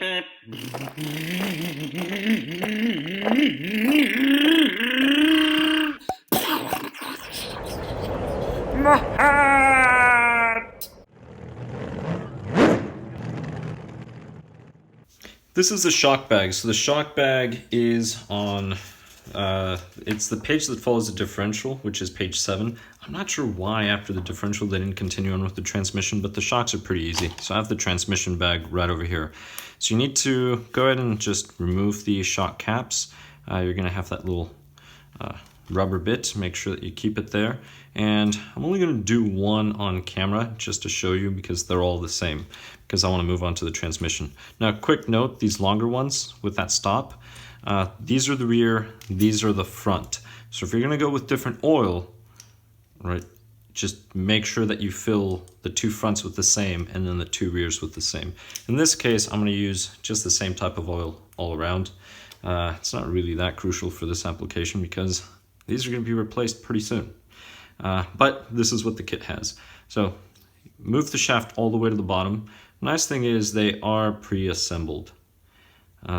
This is the shock bag. So the shock bag is on, it's the page that follows the differential, which is page 7. I'm not sure why after the differential they didn't continue on with the transmission, but the shocks are pretty easy. So I have the transmission bag right over here. So you need to go ahead and just remove the shock caps. You're gonna have that little rubber bit, make sure that you keep it there. And I'm only gonna do one on camera just to show you because they're all the same, because I wanna move on to the transmission. Now, quick note, these longer ones with that stop, these are the rear, these are the front. So if you're gonna go with different oil, right, just make sure that you fill the two fronts with the same and then the two rears with the same. In this case, I'm gonna use just the same type of oil all around. It's not really that crucial for this application because these are going to be replaced pretty soon. But this is what the kit has. So move the shaft all the way to the bottom. Nice thing is they are pre-assembled.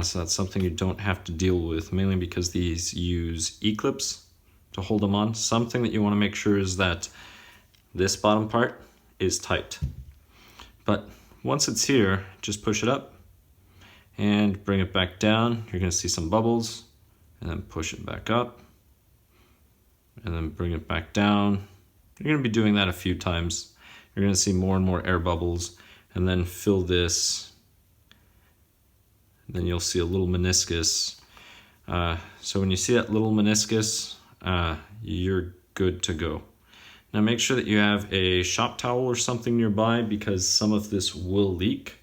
So that's something you don't have to deal with, mainly because these use E-clips to hold them on. Something that you want to make sure is that this bottom part is tight. But once it's here, just push it up and bring it back down. You're going to see some bubbles, and then push it back up, and then bring it back down. You're going to be doing that a few times. You're going to see more and more air bubbles, and then fill this. Then you'll see a little meniscus. So when you see that little meniscus, you're good to go. Now make sure that you have a shop towel or something nearby because some of this will leak.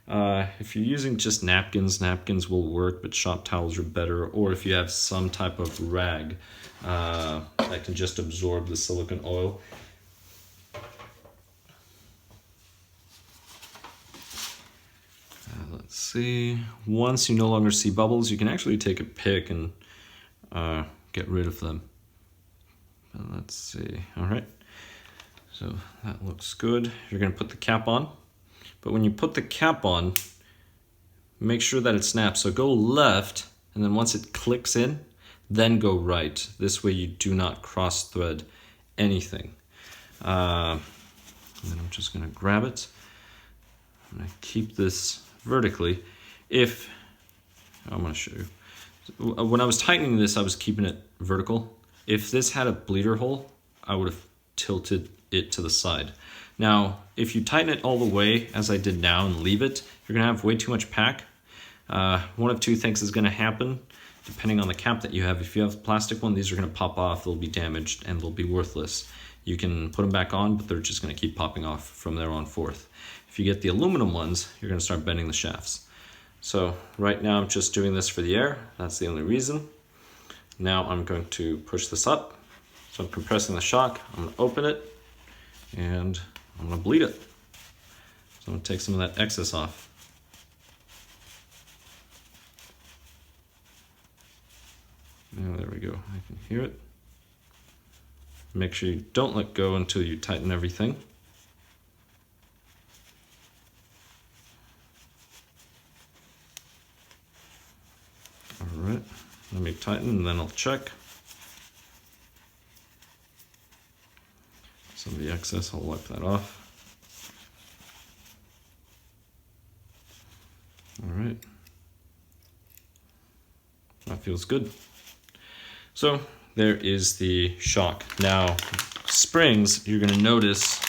If you're using just napkins, napkins will work, but shop towels are better. Or if you have some type of rag that can just absorb the silicone oil. Let's see. Once you no longer see bubbles, you can actually take a pick and get rid of them. But let's see. All right. So that looks good. You're going to put the cap on. But when you put the cap on, make sure that it snaps. So go left, and then once it clicks in, then go right. This way you do not cross thread anything. And then I'm just gonna grab it. I'm gonna keep this vertically. I'm gonna show you. When I was tightening this, I was keeping it vertical. If this had a bleeder hole, I would have tilted it to the side. Now, if you tighten it all the way, as I did now, and leave it, you're gonna have way too much pack. One of two things is gonna happen, depending on the cap that you have. If you have a plastic one, these are gonna pop off, they'll be damaged, and they'll be worthless. You can put them back on, but they're just gonna keep popping off from there on forth. If you get the aluminum ones, you're gonna start bending the shafts. So right now I'm just doing this for the air, that's the only reason. Now I'm going to push this up. So I'm compressing the shock, I'm gonna open it, and I'm gonna bleed it. So I'm gonna take some of that excess off. Now there we go, I can hear it. Make sure you don't let go until you tighten everything. All right, let me tighten and then I'll check. Some of the excess, I'll wipe that off. All right, that feels good. So there is the shock. Now, springs, you're gonna notice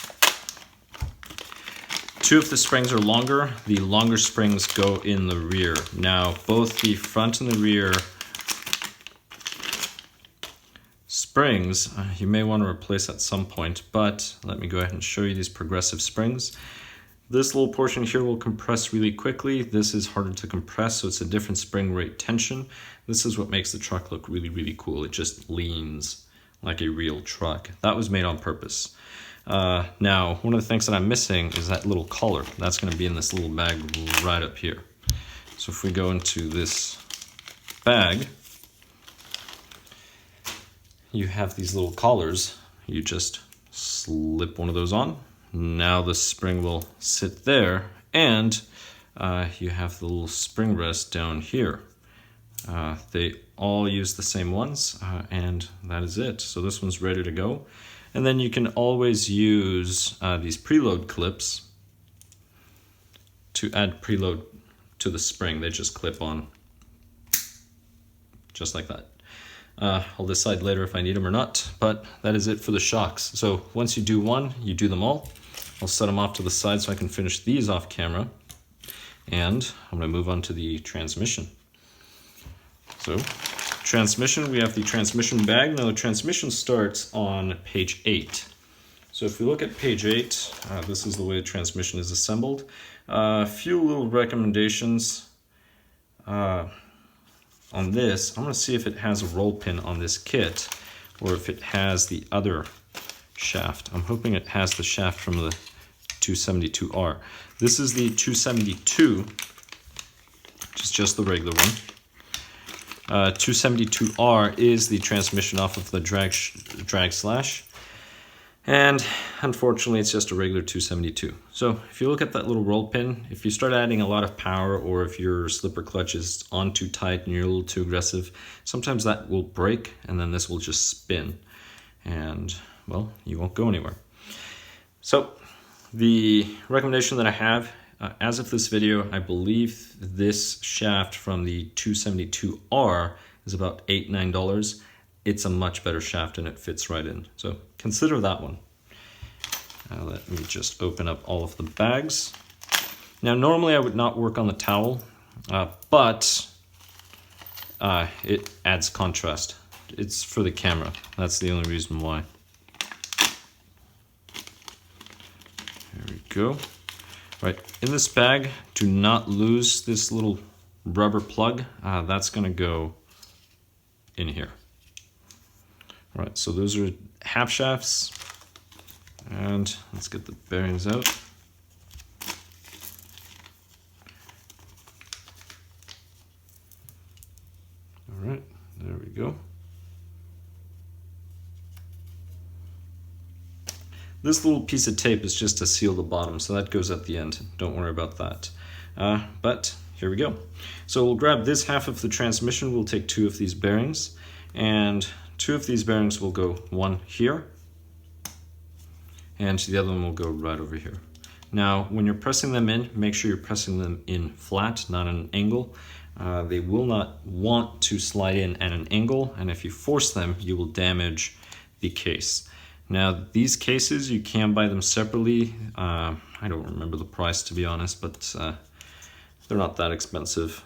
two of the springs are longer. The longer springs go in the rear. Now, both the front and the rear springs, you may want to replace at some point, but let me go ahead and show you these progressive springs. This little portion here will compress really quickly. This is harder to compress, so it's a different spring rate tension. This is what makes the truck look really, really cool. It just leans like a real truck. That was made on purpose. Now, one of the things that I'm missing is that little collar. That's gonna be in this little bag right up here. So if we go into this bag, you have these little collars. You just slip one of those on. Now the spring will sit there, and you have the little spring rest down here. They all use the same ones, and that is it. So this one's ready to go. And then you can always use these preload clips to add preload to the spring. They just clip on just like that. I'll decide later if I need them or not, but that is it for the shocks. So once you do one, you do them all. I'll set them off to the side so I can finish these off camera. And I'm going to move on to the transmission. So transmission, we have the transmission bag. Now the transmission starts on page 8. So if we look at page 8, this is the way the transmission is assembled. A few little recommendations on this. I'm going to see if it has a roll pin on this kit or if it has the other shaft. I'm hoping it has the shaft from the 272R. This is the 272, which is just the regular one. 272R is the transmission off of the drag slash, and unfortunately it's just a regular 272. So if you look at that little roll pin, if you start adding a lot of power or if your slipper clutch is on too tight and you're a little too aggressive, sometimes that will break and then this will just spin and, well, you won't go anywhere. So the recommendation that I have, as of this video, I believe this shaft from the 272R is about $8, $9. It's a much better shaft and it fits right in. So consider that one. Let me just open up all of the bags. Now normally I would not work on the towel, but it adds contrast. It's for the camera. That's the only reason why. There we go. Right, in this bag, do not lose this little rubber plug. That's going to go in here. All right, so those are half shafts. And let's get the bearings out. All right, there we go. This little piece of tape is just to seal the bottom, so that goes at the end. Don't worry about that. But here we go. So we'll grab this half of the transmission. We'll take 2 of these bearings, and 2 of these bearings will go one here, and the other one will go right over here. Now, when you're pressing them in, make sure you're pressing them in flat, not at an angle. They will not want to slide in at an angle, and if you force them, you will damage the case. Now, these cases, you can buy them separately. I don't remember the price, to be honest, but they're not that expensive.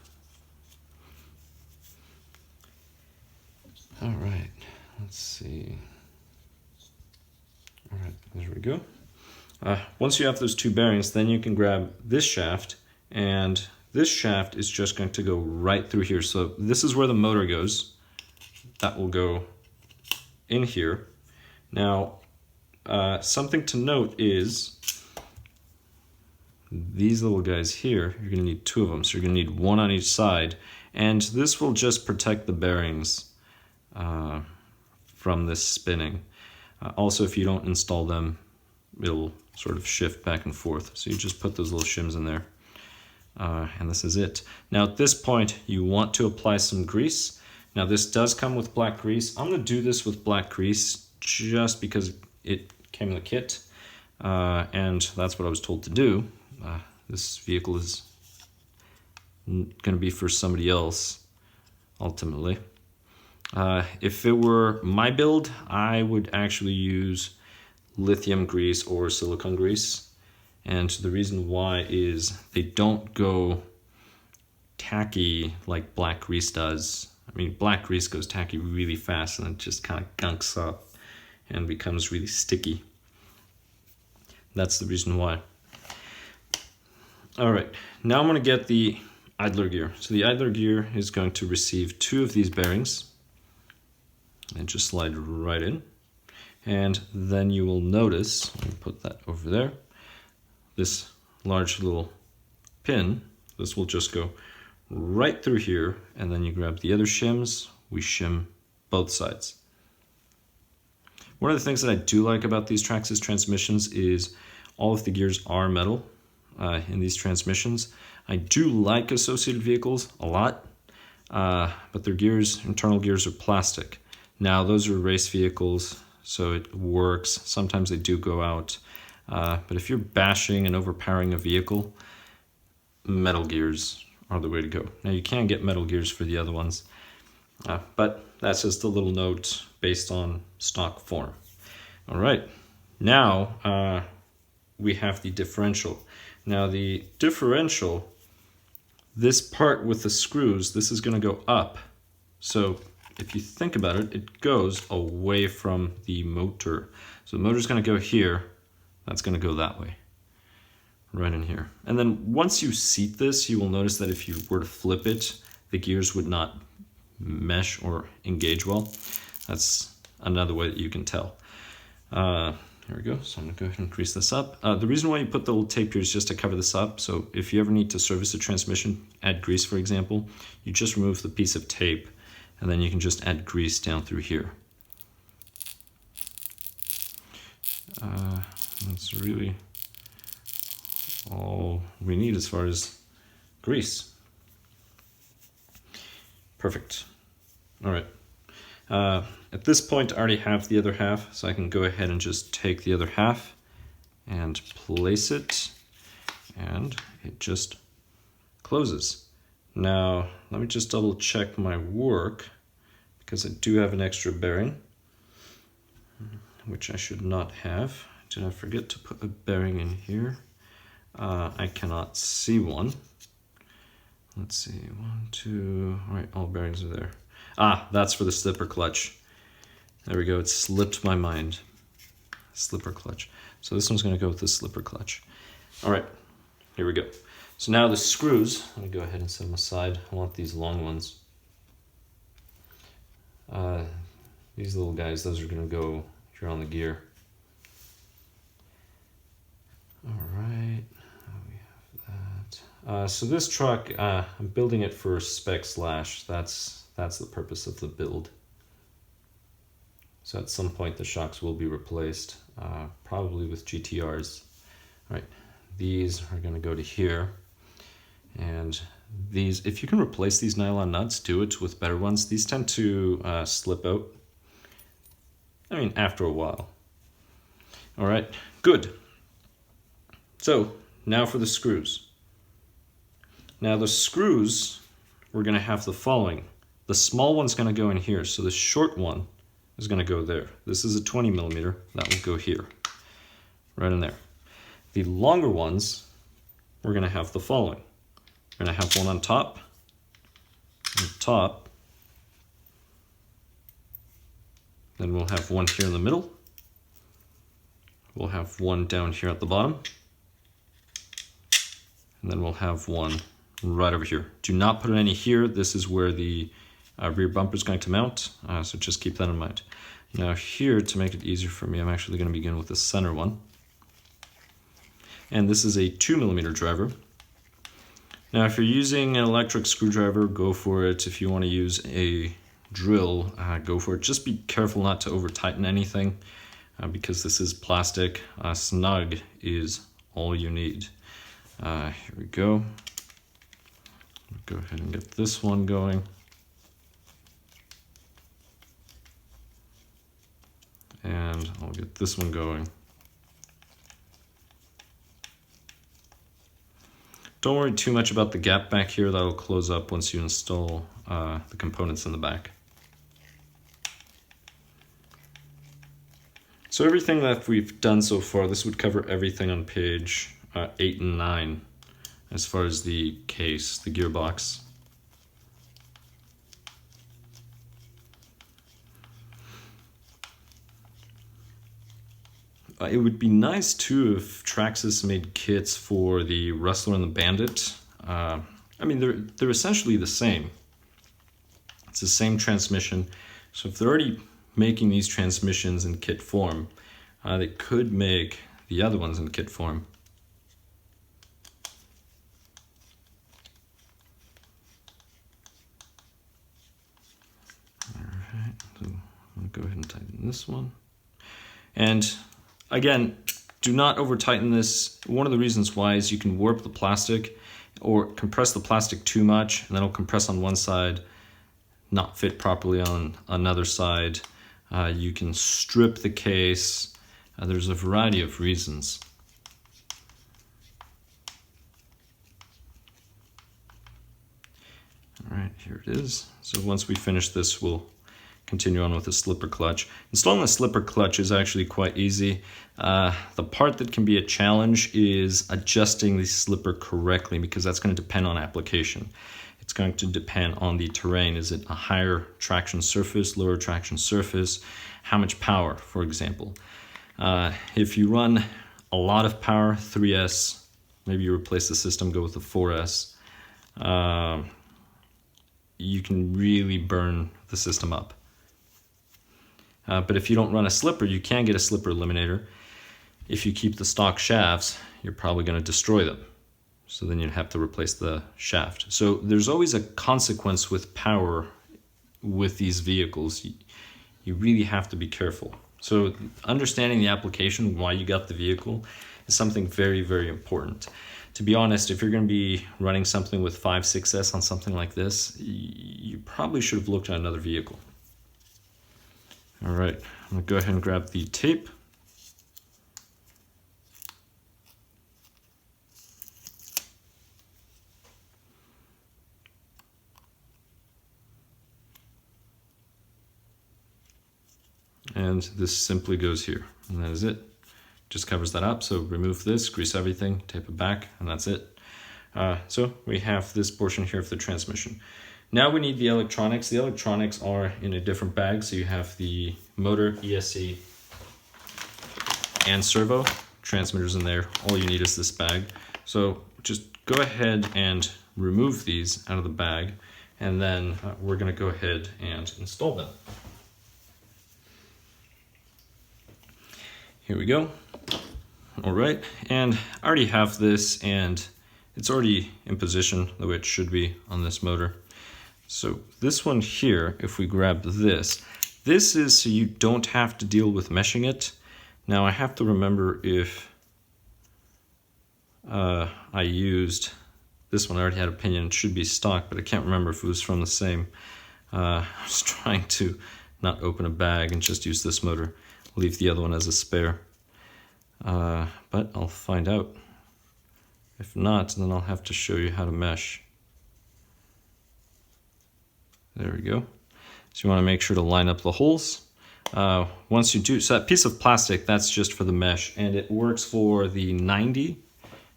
All right, let's see. All right, there we go. Once you have those 2 bearings, then you can grab this shaft, and this shaft is just going to go right through here. So this is where the motor goes. That will go in here. Now, something to note is these little guys here, you're going to need 2 of them. So you're going to need 1 on each side. And this will just protect the bearings from this spinning. Also, if you don't install them, it'll sort of shift back and forth. So you just put those little shims in there. And this is it. Now, at this point, you want to apply some grease. Now, this does come with black grease. I'm going to do this with black grease just because it came in the kit, and that's what I was told to do. This vehicle is going to be for somebody else, ultimately. If it were my build, I would actually use lithium grease or silicone grease, and the reason why is they don't go tacky like black grease does. I mean, black grease goes tacky really fast and it just kind of gunks up and becomes really sticky. That's the reason why. All right, now I'm going to get the idler gear. So the idler gear is going to receive 2 of these bearings and just slide right in. And then you will notice, let me put that over there, this large little pin, this will just go right through here, and then you grab the other shims, we shim both sides. One of the things that I do like about these Traxxas transmissions is all of the gears are metal in these transmissions. I do like Associated Vehicles a lot, but their gears, internal gears, are plastic. Now those are race vehicles, so it works. Sometimes they do go out, but if you're bashing and overpowering a vehicle, metal gears are the way to go. Now you can get metal gears for the other ones, but that's just a little note based on stock form. All right, now we have the differential. Now the differential, this part with the screws, this is going to go up. So if you think about it, it goes away from the motor. So the motor's going to go here, that's going to go that way, right in here. And then once you seat this, you will notice that if you were to flip it, the gears would not mesh or engage well. That's another way that you can tell. Here we go. So I'm going to go ahead and grease this up. The reason why you put the little tape here is just to cover this up. So if you ever need to service a transmission, add grease, for example, you just remove the piece of tape and then you can just add grease down through here. That's really all we need as far as grease. Perfect. All right. At this point, I already have the other half, so I can go ahead and just take the other half and place it, and it just closes. Now, let me just double check my work, because I do have an extra bearing, which I should not have. Did I forget to put a bearing in here? I cannot see one. Let's see, 1, 2, all right, all bearings are there. Ah, that's for the slipper clutch. There we go, it slipped my mind. Slipper clutch. So this one's gonna go with the slipper clutch. All right, here we go. So now the screws, let me go ahead and set them aside. I want these long ones. These little guys, those are gonna go here on the gear. All right, we have that. So this truck, I'm building it for spec slash. That's the purpose of the build. So at some point the shocks will be replaced, probably with GTRs. All right, these are gonna go to here. And these, if you can replace these nylon nuts, do it with better ones. These tend to slip out, I mean, after a while. All right, good. So now for the screws. Now the screws, we're gonna have the following. The small one's gonna go in here, so the short one is gonna go there. This is a 20 millimeter, that will go here, right in there. The longer ones, we're gonna have the following. We're gonna have one on top, then we'll have one here in the middle, we'll have one down here at the bottom, and then we'll have one right over here. Do not put any here, this is where the rear bumper is going to mount, so just keep that in mind. Now here, to make it easier for me, I'm actually going to begin with the center one. And this is a 2 millimeter driver. Now if you're using an electric screwdriver, go for it. If you want to use a drill, go for it. Just be careful not to over tighten anything, because this is plastic. Snug is all you need. Here we go. Go ahead and get this one going. And I'll get this one going. Don't worry too much about the gap back here. That'll close up once you install the components in the back. So everything that we've done so far, this would cover everything on page 8 and 9 as far as the case, the gearbox. It would be nice too if Traxxas made kits for the Rustler and the Bandit. I mean, they're essentially the same. It's the same transmission. So if they're already making these transmissions in kit form, they could make the other ones in kit form. All right, so I'm gonna go ahead and tighten this one. And again, do not over tighten this. One of the reasons why is you can warp the plastic, or compress the plastic too much, and then it'll compress on one side, not fit properly on another side. You can strip the case. There's a variety of reasons. All right, here it is. So once we finish this, we'll continue on with the slipper clutch. Installing the slipper clutch is actually quite easy. The part that can be a challenge is adjusting the slipper correctly, because that's going to depend on application. It's going to depend on the terrain. Is it a higher traction surface, lower traction surface? How much power, for example? If you run a lot of power, 3S, maybe you replace the system, go with the 4S, you can really burn the system up. But if you don't run a slipper, you can get a slipper eliminator. If you keep the stock shafts, you're probably going to destroy them. So then you'd have to replace the shaft. So there's always a consequence with power with these vehicles. You really have to be careful. So understanding the application, why you got the vehicle, is something very, very important. To be honest, if you're going to be running something with 5, 6S on something like this, you probably should have looked at another vehicle. All right, I'm going to go ahead and grab the tape. And this simply goes here, and that is it. Just covers that up. So remove this, grease everything, tape it back, and that's it. So we have this portion here of the transmission. Now we need the electronics. The electronics are in a different bag. So you have the motor, ESC, and servo transmitters in there. All you need is this bag. So just go ahead and remove these out of the bag, and then we're going to go ahead and install them. Here we go. All right, and I already have this, and it's already in position the way it should be on this motor. So this one here, if we grab this is so you don't have to deal with meshing it. Now I have to remember if I used this one. I already had a pinion. It should be stock, but I can't remember if it was from the same. I was trying to not open a bag and just use this motor. Leave the other one as a spare. But I'll find out. If not, then I'll have to show you how to mesh. There we go. So you want to make sure to line up the holes. Once you do, so that piece of plastic, that's just for the mesh, and it works for the 90,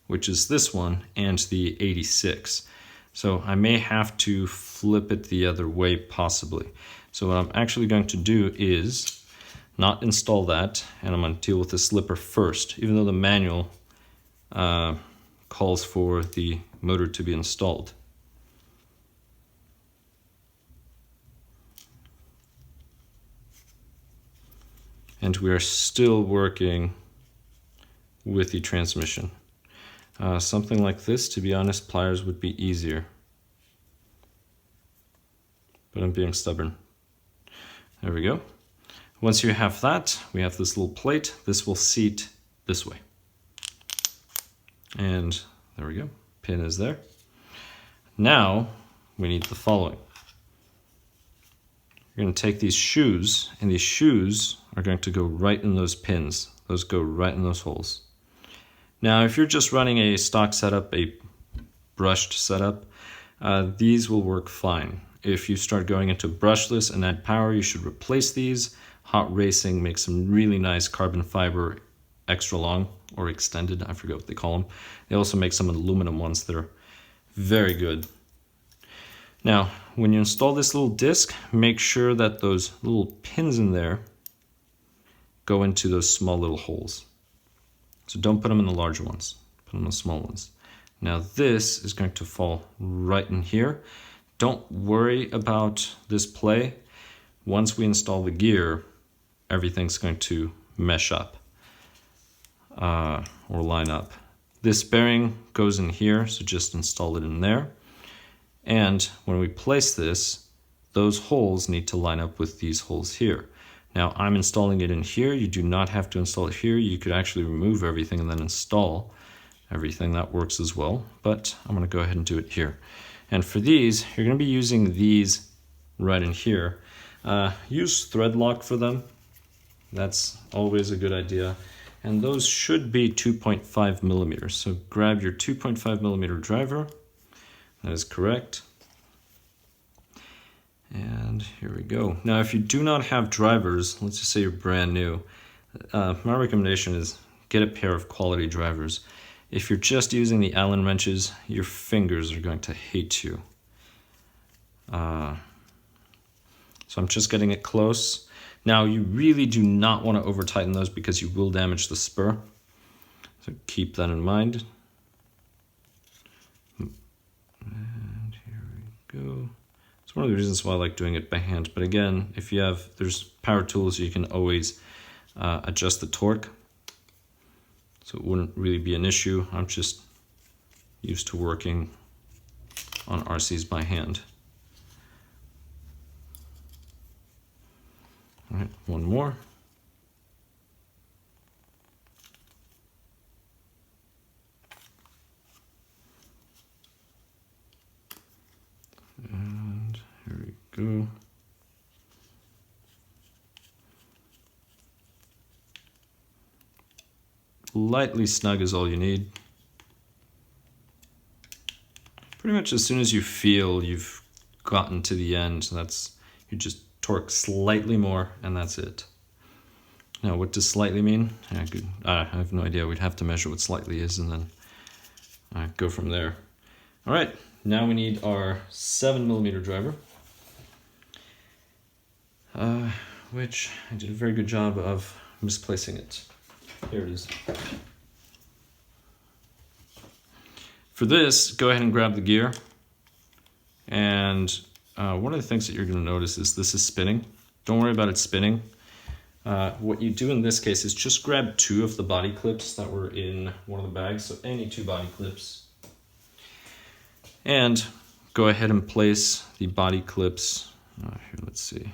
which is this one, and the 86. So I may have to flip it the other way possibly. So what I'm actually going to do is not install that, and I'm going to deal with the slipper first, even though the manual calls for the motor to be installed. And we are still working with the transmission. Something like this, to be honest, pliers would be easier. But I'm being stubborn. There we go. Once you have that, we have this little plate. This will seat this way. And there we go. Pin is there. Now we need the following. You're going to take these shoes, and these shoes are going to go right in those pins. Those go right in those holes. Now, if you're just running a stock setup, a brushed setup, these will work fine. If you start going into brushless and add power, you should replace these. Hot Racing makes some really nice carbon fiber extra long or extended, I forget what they call them. They also make some aluminum ones that are very good. Now, when you install this little disc, make sure that those little pins in there go into those small little holes. So don't put them in the larger ones, put them in the small ones. Now this is going to fall right in here. Don't worry about this play. Once we install the gear, everything's going to mesh up or line up. This bearing goes in here, so just install it in there. And when we place this, those holes need to line up with these holes here. Now I'm installing it in here. You do not have to install it here. You could actually remove everything and then install. everything, that works as well, but I'm going to go ahead and do it here. And for these, you're going to be using these right in here. Use thread lock for them. That's always a good idea. And those should be 2.5 millimeters. So grab your 2.5 millimeter driver. That is correct. And here we go. Now, if you do not have drivers, let's just say you're brand new, my recommendation is get a pair of quality drivers. If you're just using the Allen wrenches, your fingers are going to hate you. So I'm just getting it close. Now, you really do not want to over tighten those because you will damage the spur. So keep that in mind. And here we go. It's one of the reasons why I like doing it by hand. But again, if you have, there's power tools, you can always adjust the torque. So it wouldn't really be an issue. I'm just used to working on RCs by hand. All right, one more. And here we go. Lightly snug is all you need. Pretty much as soon as you feel you've gotten to the end, you just torque slightly more and that's it. Now, what does slightly mean? I have no idea. We'd have to measure what slightly is and then go from there. All right, now we need our 7 millimeter driver, which I did a very good job of misplacing it. Here it is. For this, go ahead and grab the gear. And one of the things that you're going to notice is this is spinning. Don't worry about it spinning. What you do in this case is just grab 2 of the body clips that were in one of the bags, so any 2 body clips. And go ahead and place the body clips, here, let's see,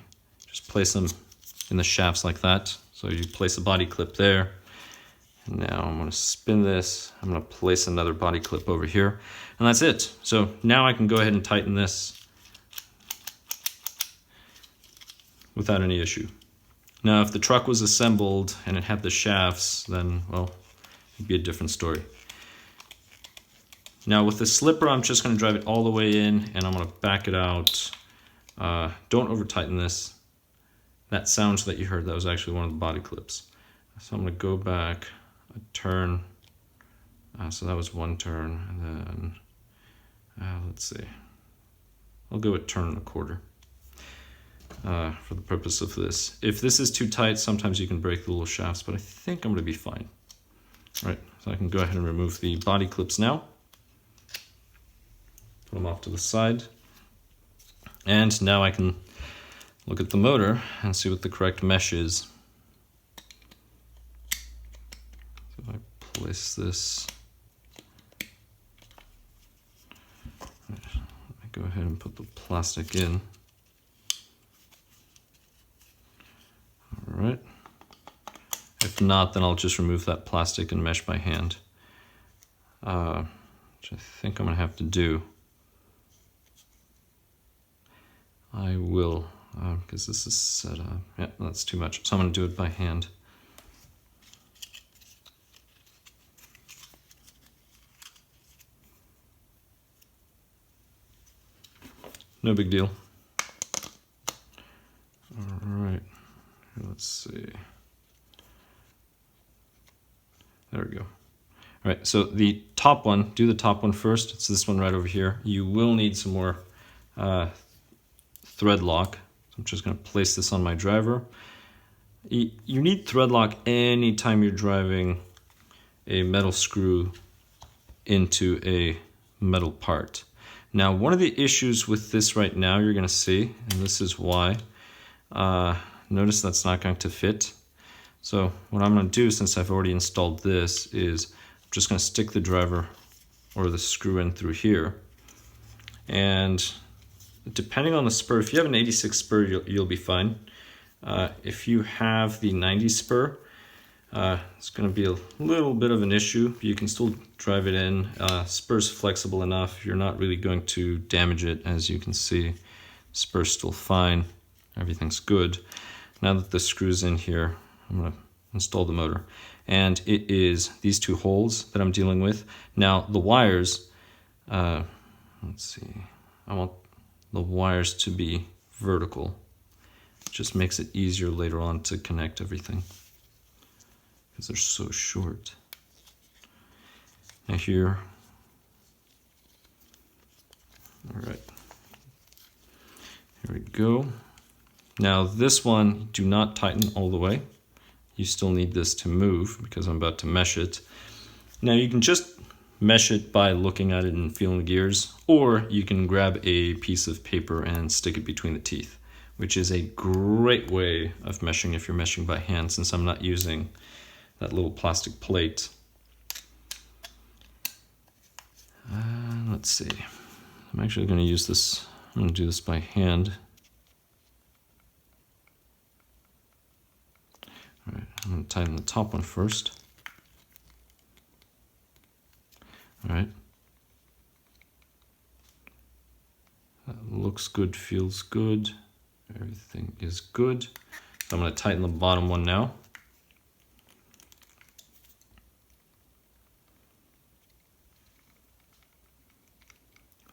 just place them in the shafts like that. So you place a body clip there. And now I'm going to spin this. I'm going to place another body clip over here. And that's it. So now I can go ahead and tighten this without any issue. Now, if the truck was assembled and it had the shafts, then, well, it'd be a different story. Now with the slipper, I'm just going to drive it all the way in and I'm going to back it out. Don't over tighten this. That sound that you heard, that was actually one of the body clips. So I'm going to go back a turn. So that was 1 turn, and then let's see. I'll go a turn and a quarter for the purpose of this. If this is too tight, sometimes you can break the little shafts, but I think I'm going to be fine. All right, so I can go ahead and remove the body clips now. Put them off to the side. And now I can look at the motor and see what the correct mesh is. So if I place this, let me go ahead and put the plastic in. All right. If not, then I'll just remove that plastic and mesh by hand, which I think I'm gonna have to do. I will, because this is set up. Yeah, that's too much. So I'm gonna do it by hand. No big deal. All right, let's see. There we go. All right, so the top one, do the top one first. It's this one right over here. You will need some more thread lock. So I'm just gonna place this on my driver. You need thread lock anytime you're driving a metal screw into a metal part. Now, one of the issues with this right now you're gonna see, and this is why, notice that's not going to fit. So what I'm gonna do, since I've already installed this, is I'm just gonna stick the driver or the screw in through here. And depending on the spur, if you have an 86 spur, you'll be fine. If you have the 90 spur, It's going to be a little bit of an issue, but you can still drive it in. Spur's flexible enough. You're not really going to damage it. As you can see, spur's still fine. Everything's good. Now that the screw's in here, I'm going to install the motor. And it is these two holes that I'm dealing with. Now the wires, let's see, I want the wires to be vertical. It just makes it easier later on to connect everything, because they're so short. Now here, all right, here we go. Now this one, do not tighten all the way. You still need this to move because I'm about to mesh it. Now you can just mesh it by looking at it and feeling the gears, or you can grab a piece of paper and stick it between the teeth, which is a great way of meshing if you're meshing by hand, since I'm not using that little plastic plate. Let's see. I'm actually going to use this. I'm going to do this by hand. All right, I'm going to tighten the top one first. All right. That looks good, feels good. Everything is good. So I'm going to tighten the bottom one now.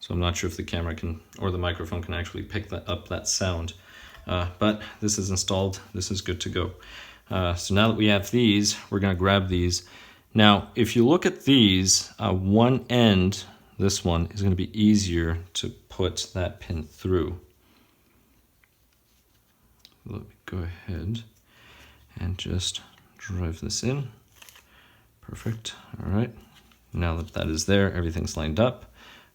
So I'm not sure if the camera can, or the microphone can actually pick that sound. But this is installed. This is good to go. So now that we have these, we're going to grab these. Now, if you look at these, one end, this one, is going to be easier to put that pin through. Let me go ahead and just drive this in. Perfect. All right. Now that that is there, everything's lined up.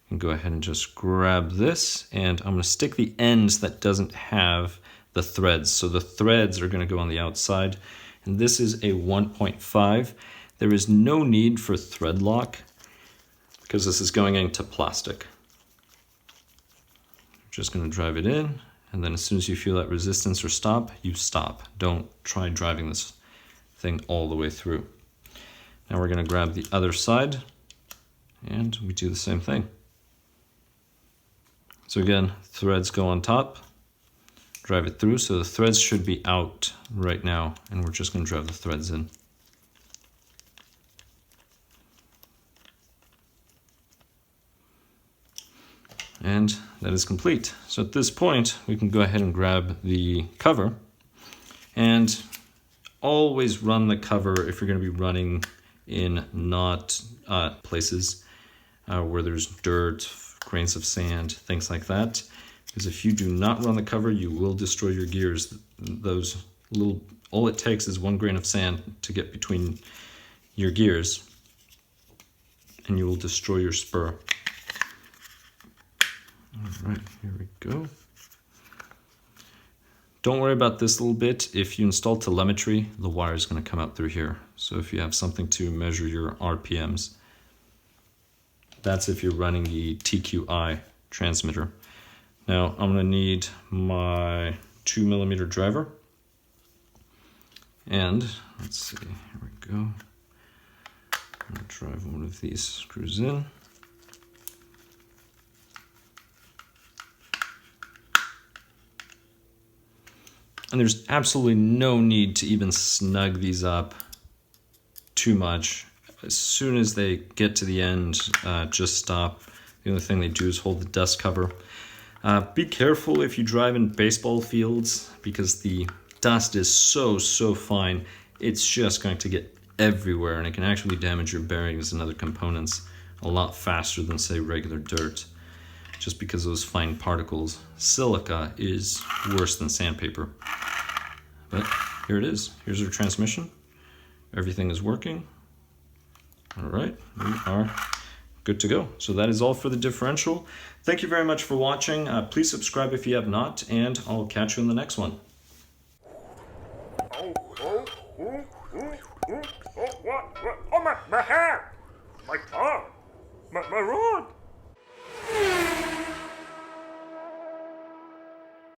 I can go ahead and just grab this, and I'm going to stick the ends that doesn't have the threads. So the threads are going to go on the outside, and this is a 1.5. There is no need for thread lock because this is going into plastic. Just going to drive it in, and then as soon as you feel that resistance or stop, you stop. Don't try driving this thing all the way through. Now we're going to grab the other side, and we do the same thing. So again, threads go on top, drive it through. So the threads should be out right now, and we're just going to drive the threads in. And that is complete. So at this point, we can go ahead and grab the cover, and always run the cover if you're going to be running in not places where there's dirt, grains of sand, things like that. Because if you do not run the cover, you will destroy your gears. Those little, all it takes is one grain of sand to get between your gears, and you will destroy your spur. All right, here we go. Don't worry about this little bit. If you install telemetry, the wire is going to come out through here. So if you have something to measure your RPMs, that's if you're running the TQI transmitter. Now I'm going to need my 2mm driver. And let's see, here we go. I'm going to drive one of these screws in. And there's absolutely no need to even snug these up too much. As soon as they get to the end, just stop. The only thing they do is hold the dust cover. Be careful if you drive in baseball fields, because the dust is so fine. It's just going to get everywhere, and it can actually damage your bearings and other components a lot faster than, say, regular dirt, just because of those fine particles. Silica is worse than sandpaper. But here it is. Here's our transmission. Everything is working. All right, we are good to go. So that is all for the differential. Thank you very much for watching. Please subscribe if you have not, and I'll catch you in the next one. Oh, my hair! My car! My rod!